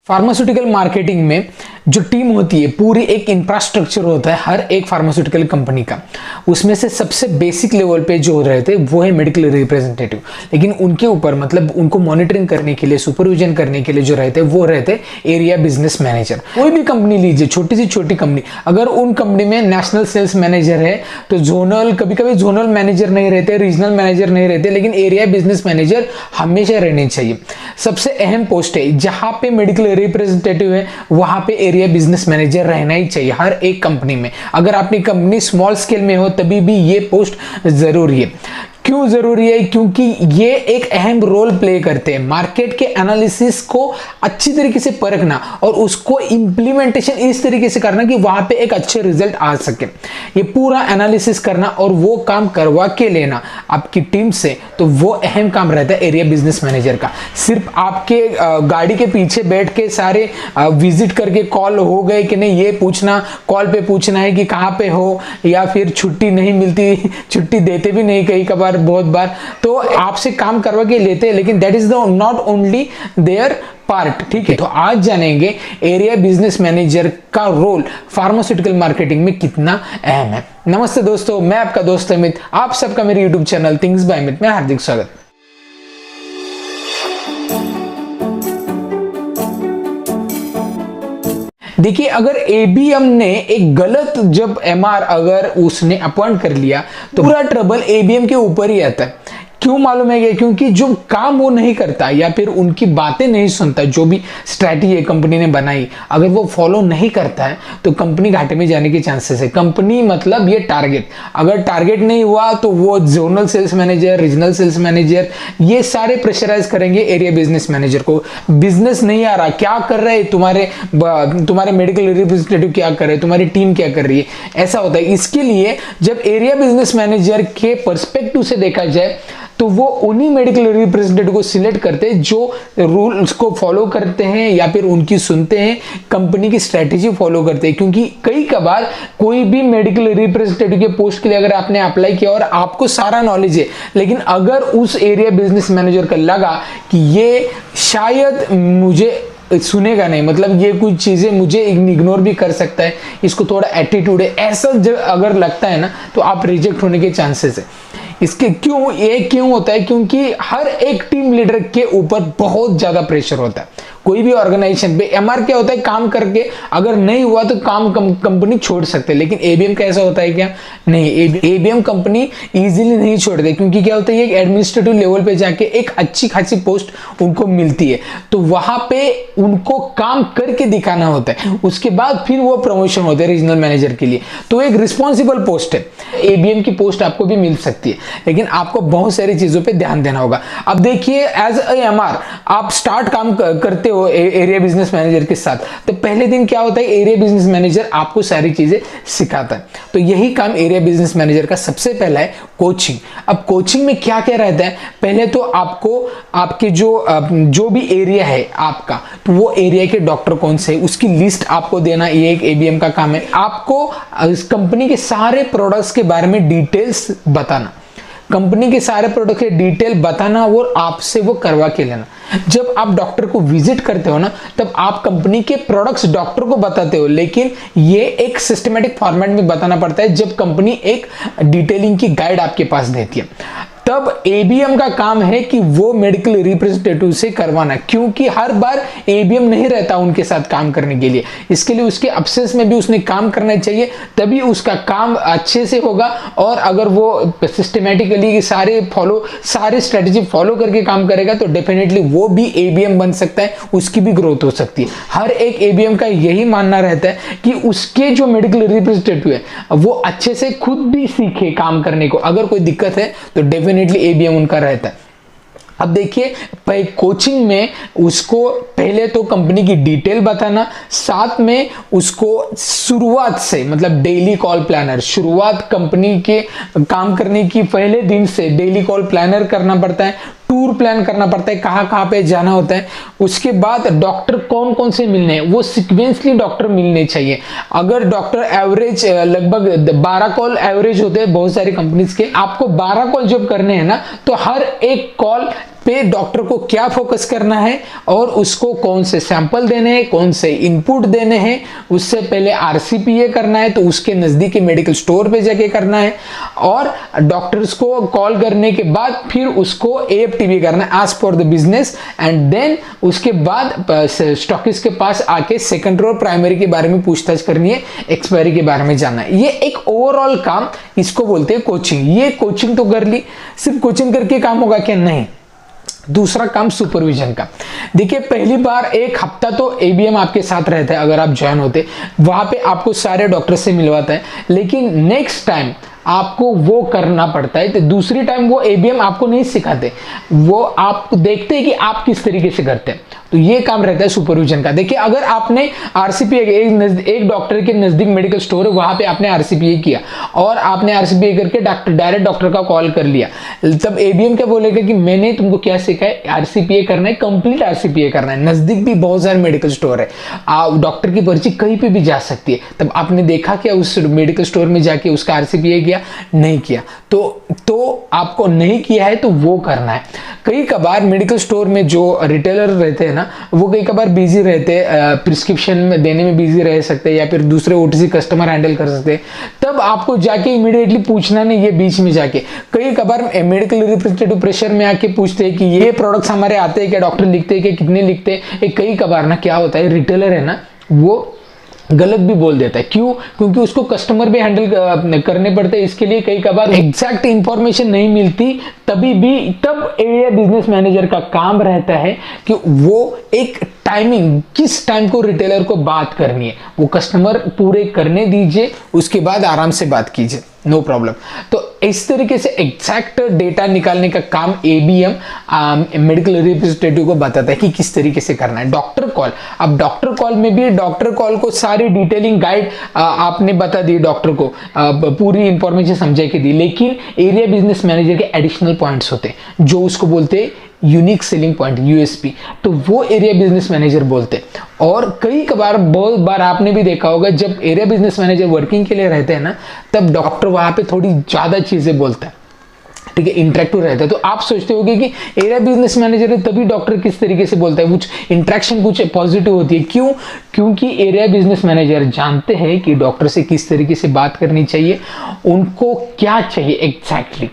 Pharmaceutical marketing में जो team होती है पूरी एक इंफ्रास्ट्रक्चर होता है हर एक फार्मास्यूटिकल कंपनी का। उसमें से सबसे बेसिक लेवल पे जो रहते हैं वो है मेडिकल रिप्रेजेंटेटिव, लेकिन उनके ऊपर मतलब उनको मॉनिटरिंग करने के लिए, सुपरविजन करने के लिए जो रहते हैं वो रहते हैं एरिया बिजनेस मैनेजर। कोई भी कंपनी लीजिए, छोटी से छोटी कंपनी, अगर उन कंपनी में नेशनल सेल्स मैनेजर है तो जोनल, कभी कभी जोनल मैनेजर नहीं रहते, रीजनल मैनेजर नहीं रहते, लेकिन एरिया बिजनेस मैनेजर हमेशा रहने चाहिए। सबसे अहम पोस्ट है, जहां पे मेडिकल रिप्रेजेंटेटिव है वहां पे एरिया बिजनेस मैनेजर रहना ही चाहिए हर एक कंपनी में। अगर आपकी कंपनी स्मॉल स्केल में हो तभी भी ये पोस्ट जरूरी है। क्यों जरूरी है? क्योंकि ये एक अहम रोल प्ले करते हैं मार्केट के एनालिसिस को अच्छी तरीके से परखना और उसको इंप्लीमेंटेशन इस तरीके से करना कि वहां पे एक अच्छे रिजल्ट आ सके। ये पूरा एनालिसिस करना और वो काम करवा के लेना आपकी टीम से, तो वो अहम काम रहता है एरिया बिजनेस मैनेजर का। सिर्फ आपके गाड़ी के पीछे बैठ के सारे विजिट करके कॉल हो गए कि नहीं ये पूछना, कॉल पे पूछना है कि कहाँ पे हो, या फिर छुट्टी नहीं मिलती, छुट्टी देते भी नहीं कई कबार, बहुत बार तो आपसे काम करवा के लेते हैं, लेकिन that is the not only there part. ठीक है, तो आज जानेंगे एरिया बिजनेस मैनेजर का रोल फार्मास्यूटिकल मार्केटिंग में कितना अहम है। नमस्ते दोस्तों, मैं आपका दोस्त अमित, आप सबका मेरे YouTube channel things by Amit में हार्दिक स्वागत। देखिए, अगर एबीएम ने एक गलत जब एमआर अगर उसने अपॉइंट कर लिया तो पूरा ट्रबल एबीएम के ऊपर ही आता है। क्यों मालूम है? क्योंकि जो काम वो नहीं करता या फिर उनकी बातें नहीं सुनता, जो भी स्ट्रैटेजी कंपनी ने बनाई अगर वो फॉलो नहीं करता है तो कंपनी घाटे में जाने के चांसेस है। कंपनी मतलब ये टारगेट, अगर टारगेट नहीं हुआ तो वो zonal sales manager, regional sales manager ये सारे प्रेशराइज करेंगे एरिया बिजनेस मैनेजर को। बिजनेस नहीं आ रहा, क्या कर रहे हैं तुम्हारे मेडिकल रिप्रेजेंटेटिव, क्या कर रहे हैं तुम्हारी टीम, क्या कर रही है, ऐसा होता है। इसके लिए जब एरिया बिजनेस मैनेजर के पर्सपेक्टिव से देखा जाए तो वो उन्हीं मेडिकल रिप्रेजेंटेटिव को सिलेक्ट करते हैं जो रूल्स को फॉलो करते हैं या फिर उनकी सुनते हैं, कंपनी की स्ट्रेटेजी फॉलो करते हैं। क्योंकि कई कबार कोई भी मेडिकल रिप्रेजेंटेटिव के पोस्ट के लिए अगर आपने अप्लाई किया और आपको सारा नॉलेज है, लेकिन अगर उस एरिया बिजनेस मैनेजर को लगा कि ये शायद मुझे सुनेगा नहीं, मतलब ये कुछ चीजें मुझे इग्नोर भी कर सकता है, इसको थोड़ा एटीट्यूड है, ऐसा अगर लगता है ना तो आप रिजेक्ट होने के चांसेस है। इसके क्यों होता है? क्योंकि हर एक टीम लीडर के ऊपर बहुत ज्यादा प्रेशर होता है। कोई भी ऑर्गेनाइजेशन पे एमआर क्या होता है, काम करके अगर नहीं हुआ तो काम कंपनी छोड़ सकते हैं, लेकिन एबीएम का ऐसा होता है क्या? नहीं, एबीएम कंपनी इजीली नहीं छोड़ते, क्योंकि क्या होता है ये एडमिनिस्ट्रेटिव लेवल पे जाके एक अच्छी खासी पोस्ट उनको मिलती है, तो वहां पे उनको काम करके दिखाना होता है, उसके बाद फिर वो प्रमोशन होता है रीजनल मैनेजर के लिए। तो एक रिस्पॉन्सिबल पोस्ट है, एबीएम की पोस्ट आपको भी मिल सकती है, लेकिन आपको बहुत सारी चीजों पे ध्यान देना होगा। अब देखिए, एज ए एमआर आप स्टार्ट काम करते हो एरिया बिजनेस मैनेजर के साथ, तो पहले दिन क्या होता है, एरिया बिजनेस मैनेजर आपको सारी चीजें सिखाता है। तो यही काम एरिया बिजनेस मैनेजर का सबसे पहला है, कोचिंग। अब कोचिंग में क्या क्या रहता है? पहले तो आपको आपके जो भी एरिया है आपका, तो वो एरिया के डॉक्टर कौन से है उसकी लिस्ट आपको देना, ये एक एबीएम का काम है। आपको इस कंपनी के सारे प्रोडक्ट्स के बारे में डिटेल्स बताना, कंपनी के सारे प्रोडक्ट के डिटेल बताना और आपसे वो करवा के लेना। जब आप डॉक्टर को विजिट करते हो ना, तब आप कंपनी के प्रोडक्ट्स डॉक्टर को बताते हो, लेकिन ये एक सिस्टमेटिक फॉर्मेट में बताना पड़ता है जब कंपनी एक डिटेलिंग की गाइड आपके पास देती है। तब एबीएम का काम है कि वो मेडिकल रिप्रेजेंटेटिव से करवाना, क्योंकि हर बार एबीएम नहीं रहता उनके साथ काम करने के लिए। इसके लिए उसके अब्सेंस में भी उसने काम करना चाहिए, तभी उसका काम अच्छे से होगा। और अगर वो सिस्टमेटिकली सारे स्ट्रेटेजी फॉलो करके काम करेगा तो डेफिनेटली वो भी एबीएम बन सकता है, उसकी भी ग्रोथ हो सकती है। हर एक एबीएम का यही मानना रहता है कि उसके जो मेडिकल रिप्रेजेंटेटिव है वो अच्छे से खुद भी सीखे काम करने को। अगर कोई दिक्कत है तो डेफिनेटली एबीएम उनका रहता है। अब देखिए, कोचिंग में उसको पहले तो कंपनी की डिटेल बताना, साथ में उसको शुरुआत से मतलब डेली कॉल प्लानर, शुरुआत कंपनी के काम करने की पहले दिन से डेली कॉल प्लानर करना पड़ता है, टूर प्लान करना पड़ता है, कहाँ कहाँ पे जाना होता है। उसके बाद डॉक्टर कौन कौन से मिलने हैं, वो सीक्वेंसली डॉक्टर मिलने चाहिए। अगर डॉक्टर एवरेज लगभग 12 कॉल एवरेज होते हैं बहुत सारी कंपनीज के, आपको 12 कॉल जब करने हैं ना, तो हर एक कॉल पे डॉक्टर को क्या फोकस करना है और उसको कौन से सैंपल देने हैं, कौन से इनपुट देने हैं, उससे पहले आरसीपीए करना है तो उसके नजदीकी मेडिकल स्टोर पे जाके करना है, और डॉक्टर्स को कॉल करने के बाद फिर उसको एएफटीबी करना है as per the business, and then उसके बाद स्टॉकिस्ट के पास आके सेकेंडरी और प्राइमरी के बारे में पूछताछ करनी है, एक्सपायरी के बारे में जानना है। ये एक ओवरऑल काम, इसको बोलते हैं कोचिंग। ये कोचिंग तो कर ली, सिर्फ कोचिंग करके काम होगा क्या? नहीं। दूसरा काम सुपरविजन का। देखिए पहली बार एक हफ्ता तो एबीएम आपके साथ रहता है, अगर आप ज्वाइन होते वहां पे आपको सारे डॉक्टर से मिलवाता है, लेकिन नेक्स्ट टाइम आपको वो करना पड़ता है। तो दूसरी टाइम वो एबीएम आपको नहीं सिखाते, वो आप देखते हैं कि आप किस तरीके से करते हैं, तो ये काम रहता है सुपरविजन का। देखिए अगर आपने आरसीपीए एक डॉक्टर के नजदीक मेडिकल स्टोर है, वहां पे आपने आरसीपीए किया और आपने आरसीपीए करके डायरेक्ट डॉक्टर का कॉल कर लिया, तब एबीएम क्या बोलेगा कि मैंने तुमको क्या सिखाया? आरसीपीए करना है, कंप्लीट आरसीपीए करना है। नजदीक भी बहुत सारे मेडिकल स्टोर है, डॉक्टर की पर्ची कहीं पे भी जा सकती है। तब आपने देखा क्या उस मेडिकल स्टोर में जाके उसका आरसीपीए किया? नहीं किया। तो आपको नहीं किया है तो वो करना है। कई कबार मेडिकल स्टोर में जो रिटेलर रहते हैं ना, वो कई कबार बिजी रहते हैं, प्रिस्क्रिप्शन में देने में बिजी रह सकते हैं या फिर दूसरे ओटीसी कस्टमर हैंडल कर सकते हैं। तब आपको जाके इमीडिएटली पूछना नहीं, ये बीच में जाके कई कबार मेडिकल रिप्रेजेंटेटिव प्रेशर में आके पूछते हैं कि ये प्रोडक्ट्स हमारे आते हैं क्या, डॉक्टर लिखते हैं कि कितने लिखते हैं। कई कबार ना क्या होता है, रिटेलर है ना वो गलत भी बोल देता है। क्यों? क्योंकि उसको कस्टमर भी हैंडल करने पड़ते हैं, इसके लिए कई कबार एग्जैक्ट इंफॉर्मेशन नहीं मिलती। तब एरिया बिजनेस मैनेजर का काम रहता है कि वो एक टाइमिंग, किस टाइम को रिटेलर को बात करनी है वो कस्टमर पूरे करने दीजिए, उसके बाद आराम से बात कीजिए, नो प्रॉब्लम। तो इस तरीके से एग्जैक्ट डेटा निकालने का काम एबीएम मेडिकल रिप्रेजेंटेटिव को बताता है कि किस तरीके से करना है। डॉक्टर कॉल, अब डॉक्टर कॉल में भी डॉक्टर कॉल को सारी डिटेलिंग गाइड आपने बता दी, डॉक्टर को पूरी इंफॉर्मेशन समझा के दी, लेकिन एरिया बिजनेस मैनेजर के एडिशनल पॉइंट्स होते हैं जो उसको बोलते हैं यूनिक सेलिंग पॉइंट, यूएसपी, तो वो एरिया बिजनेस मैनेजर बोलते हैं। और कई कबार, बहुत बार आपने भी देखा होगा, जब एरिया बिजनेस मैनेजर वर्किंग के लिए रहते हैं ना, तब डॉक्टर वहां पे थोड़ी ज्यादा चीजें बोलता है, ठीक है, इंटरेक्टिव रहता है। तो आप सोचते होंगे कि एरिया बिजनेस मैनेजर है तभी डॉक्टर किस तरीके से बोलता है, कुछ इंटरेक्शन कुछ पॉजिटिव होती है। क्यों? क्योंकि एरिया बिजनेस मैनेजर जानते हैं कि डॉक्टर से किस तरीके से बात करनी चाहिए, उनको क्या चाहिए एग्जैक्टली।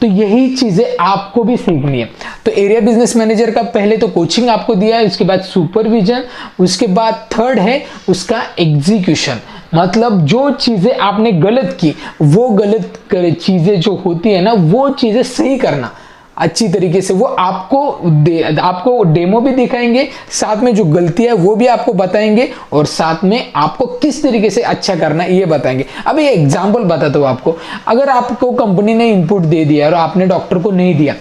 तो यही चीजें आपको भी सीखनी है। तो एरिया बिजनेस मैनेजर का पहले तो कोचिंग आपको दिया है, उसके बाद सुपरविजन, उसके बाद थर्ड है उसका एग्जीक्यूशन। मतलब जो चीजें आपने गलत की, वो गलत चीजें जो होती है ना, वो चीजें सही करना अच्छी तरीके से। वो आपको डेमो भी दिखाएंगे, साथ में जो गलतियां है वो भी आपको बताएंगे, और साथ में आपको किस तरीके से अच्छा करना है ये बताएंगे। अब ये एग्जांपल बताता हूं आपको। अगर आपको कंपनी ने इनपुट दे दिया और आपने डॉक्टर को नहीं दिया,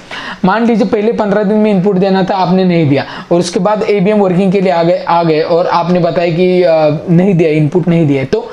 मान लीजिए पहले 15 दिन में इनपुट देना था, आपने नहीं दिया, और उसके बाद एबीएम वर्किंग के लिए आ गए और आपने बताया कि नहीं दिया, इनपुट नहीं दिया, तो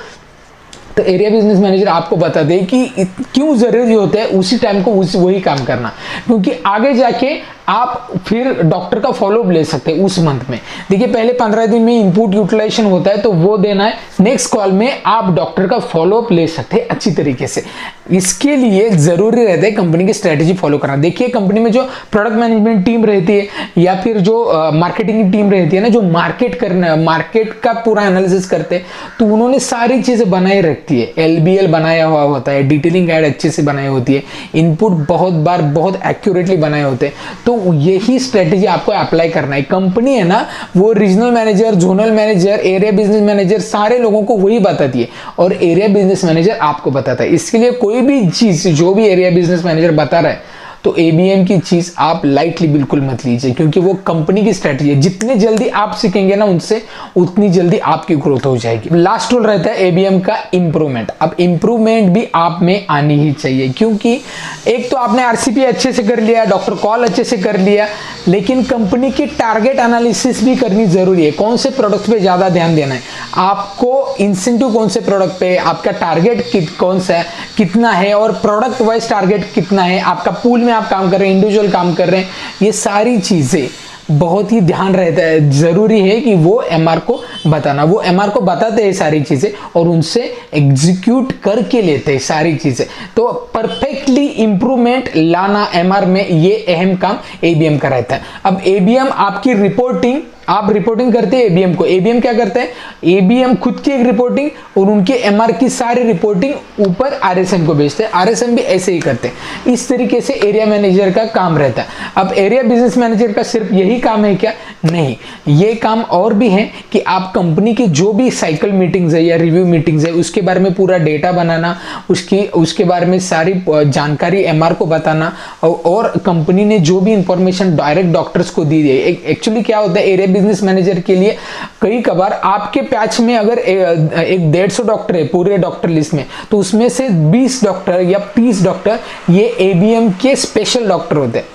एरिया बिजनेस मैनेजर आपको बता दे कि क्यों जरूरी होता है उसी टाइम को वही काम करना, क्योंकि आगे जाके आप फिर डॉक्टर का फॉलोअप ले सकते हैं उस मंथ में। देखिए पहले 15 दिन में इनपुट यूटिलाइजेशन होता है तो वो देना है, नेक्स्ट कॉल में आप डॉक्टर का फॉलोअप ले सकते हैं अच्छी तरीके से। इसके लिए जरूरी रहता है कंपनी की स्ट्रेटेजी फॉलो करना। देखिए कंपनी में जो प्रोडक्ट मैनेजमेंट टीम रहती है या फिर जो मार्केटिंग की टीम रहती है ना, जो मार्केट का पूरा एनालिसिस करते हैं, तो उन्होंने सारी चीजें बनाई रखती है, एलबीएल बनाया हुआ होता है, डिटेलिंग गाइड अच्छे से बनाई होती है, इनपुट बहुत एक्यूरेटली बनाए होते हैं। तो यही स्ट्रेटेजी आपको अप्लाई करना है। कंपनी है ना, वो regional manager, zonal manager, area business manager, सारे लोगों को वही बताती है, और एरिया बिजनेस मैनेजर आपको बताता है। इसके लिए कोई भी चीज जो भी एरिया बिजनेस मैनेजर बता रहा है, तो एबीएम की चीज आप लाइटली बिल्कुल मत लीजिए, क्योंकि वो कंपनी की स्ट्रेटजी है। जितने जल्दी आप सीखेंगे ना उनसे, उतनी जल्दी आपकी ग्रोथ हो जाएगी। लास्ट रूल रहता है एबीएम का इंप्रूवमेंट। अब इंप्रूवमेंट भी आप में आनी ही चाहिए, क्योंकि एक तो आपने आरसीपी अच्छे से कर लिया, डॉक्टर कॉल अच्छे से कर लिया, लेकिन कंपनी की टारगेट एनालिसिस भी करनी जरूरी है। कौन से प्रोडक्ट पे ज्यादा ध्यान देना है आपको, इंसेंटिव कौन से प्रोडक्ट पे, आपका टारगेट कौन सा है, कितना है, और प्रोडक्ट वाइज टारगेट कितना है, आपका पूल में आप काम कर रहे हैं, इंडिविजुअल काम कर रहे हैं, ये सारी चीजें बहुत ही ध्यान रहता है, जरूरी है कि वो एमआर को बताना। वो एमआर को बताते हैं सारी चीजें और उनसे एग्जीक्यूट करके लेते हैं सारी चीजें। तो परफेक्टली इंप्रूवमेंट लाना एमआर में, ये अहम काम एबीएम का रहता है। अब एबीएम आपकी रिपोर्टिंग, आप रिपोर्टिंग करते हैं एबीएम को, एबीएम क्या करता है, एबीएम खुद की एक रिपोर्टिंग और उनके एमआर की सारी रिपोर्टिंग ऊपर आरएसएम को भेजते हैं, आरएसएम भी ऐसे ही करते हैं। इस तरीके से एरिया मैनेजर का काम रहता है। अब एरिया बिजनेस मैनेजर का सिर्फ यही काम है क्या? नहीं, ये काम और भी है कि आप कंपनी की जो भी साइकिल मीटिंग्स है या रिव्यू मीटिंग्स है उसके बारे में पूरा डेटा बनाना, उसके बारे में सारी जानकारी एमआर को बताना, और कंपनी ने जो भी इंफॉर्मेशन डायरेक्ट डॉक्टर्स को दी है। एक्चुअली क्या होता है, एरिया बिजनेस मैनेजर के लिए कई कबार आपके पैच में अगर एक 150 डॉक्टर है पूरे डॉक्टर लिस्ट में, तो उसमें से 20 डॉक्टर या 30 डॉक्टर ये एबीएम के स्पेशल डॉक्टर होते हैं।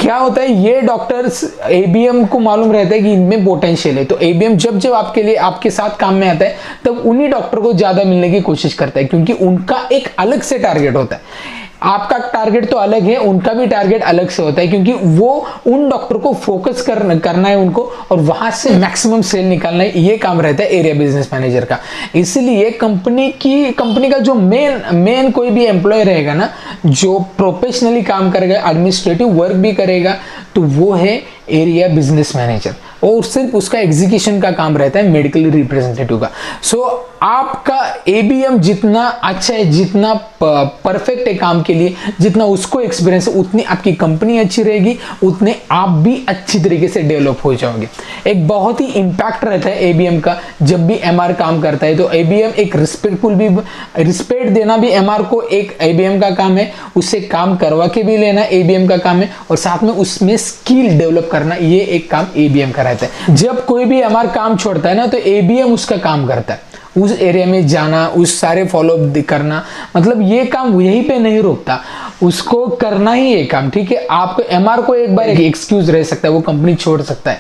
क्या होता है, ये डॉक्टर्स एबीएम को मालूम रहता है कि इनमें पोटेंशियल है, तो एबीएम जब जब आपके लिए आपके साथ काम में आता है तब उन्हीं डॉक्टर को ज्यादा मिलने की कोशिश करता है, क्योंकि उनका एक अलग से टारगेट होता है। आपका टारगेट तो अलग है, उनका भी टारगेट अलग से होता है, क्योंकि वो उन डॉक्टर को फोकस करना है उनको, और वहां से मैक्सिमम सेल निकालना है। ये काम रहता है एरिया बिजनेस मैनेजर का। इसलिए कंपनी का जो मेन कोई भी एम्प्लॉय रहेगा ना, जो प्रोफेशनली काम करेगा, एडमिनिस्ट्रेटिव वर्क भी करेगा, तो वो है एरिया बिजनेस मैनेजर, और सिर्फ उसका एग्जीक्यूशन का काम रहता है मेडिकल रिप्रेजेंटेटिव का। सो आपका एबीएम जितना अच्छा है, जितना परफेक्ट है काम के लिए, जितना उसको एक्सपीरियंस है, उतनी आपकी कंपनी अच्छी रहेगी, उतने आप भी अच्छी तरीके से डेवलप हो जाओगे। एक बहुत ही इंपैक्ट रहता है एबीएम का जब भी एमआर काम करता है। तो एबीएम एक रिस्पेक्ट देना भी एमआर को एक एबीएम का काम है, उससे काम करवा के भी लेना एबीएम का काम है, और साथ में उसमें स्किल डेवलप करना, ये एक काम एबीएम का रहता है। जब कोई भी एमआर काम छोड़ता है ना, तो एबीएम उसका काम करता है, उस एरिया में जाना, उस सारे फॉलोअप करना, मतलब ये काम यहीं पे नहीं रुकता, उसको करना ही ये काम। ठीक है, आपको एमआर को एक बार एक्सक्यूज रह सकता है, वो कंपनी छोड़ सकता है,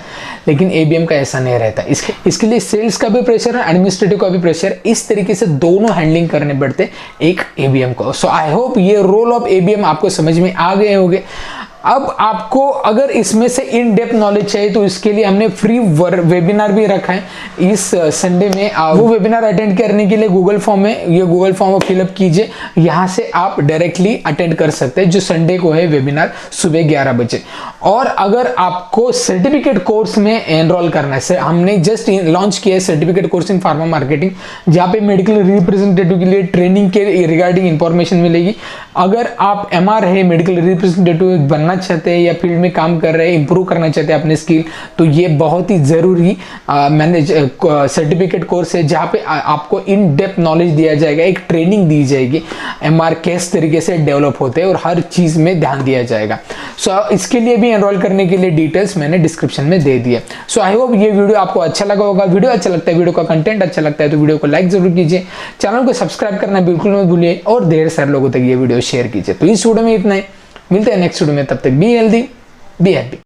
लेकिन एबीएम का ऐसा नहीं रहता। इसके लिए सेल्स का भी प्रेशर है, एडमिनिस्ट्रेटिव का भी प्रेशर, इस तरीके से दोनों हैंडलिंग करने पड़ते एक एबीएम को। सो आई होप ये रोल ऑफ एबीएम आपको समझ में आ गए होंगे। अब आपको अगर इसमें से इन डेप्थ नॉलेज चाहिए तो इसके लिए हमने फ्री वेबिनार भी रखा है इस संडे में। वो वेबिनार अटेंड करने के लिए गूगल फॉर्म है, ये गूगल फॉर्म फिलअप कीजिए, यहाँ से आप डायरेक्टली अटेंड कर सकते हैं, जो संडे को है वेबिनार सुबह 11 बजे। और अगर आपको सर्टिफिकेट कोर्स में एनरोल करना है, हमने जस्ट लॉन्च किया है certificate course in pharma marketing, जहाँ पे मेडिकल रिप्रेजेंटेटिव के लिए ट्रेनिंग के रिगार्डिंग इंफॉर्मेशन मिलेगी। अगर आप एमआर है, मेडिकल रिप्रेजेंटेटिव बनना चाहते हैं या फील्ड में काम कर रहे हैं, इंप्रूव करना चाहते हैं अपने स्किल, तो ये बहुत ही जरूरी सर्टिफिकेट कोर्स है, जहाँ पे आपको इन डेप्थ नॉलेज दिया जाएगा, एक ट्रेनिंग दी जाएगी, एमआर किस तरीके से डेवलप होते हैं और हर चीज में ध्यान दिया जाएगा। सो इसके लिए भी एनरोल करने के लिए डिटेल्स मैंने डिस्क्रिप्शन में दे दिए। सो आई होप ये वीडियो आपको अच्छा लगा होगा। वीडियो अच्छा लगता है, वीडियो का कंटेंट अच्छा लगता है तो वीडियो को लाइक जरूर कीजिए, चैनल को सब्सक्राइब करना बिल्कुल मत भूलिए, और ढेर सारे लोगों तक ये वीडियो शेयर कीजिए। तो इस वीडियो में इतना ही, मिलते हैं नेक्स्ट वीडियो में, तब तक बी हेल्दी बी हैप्पी।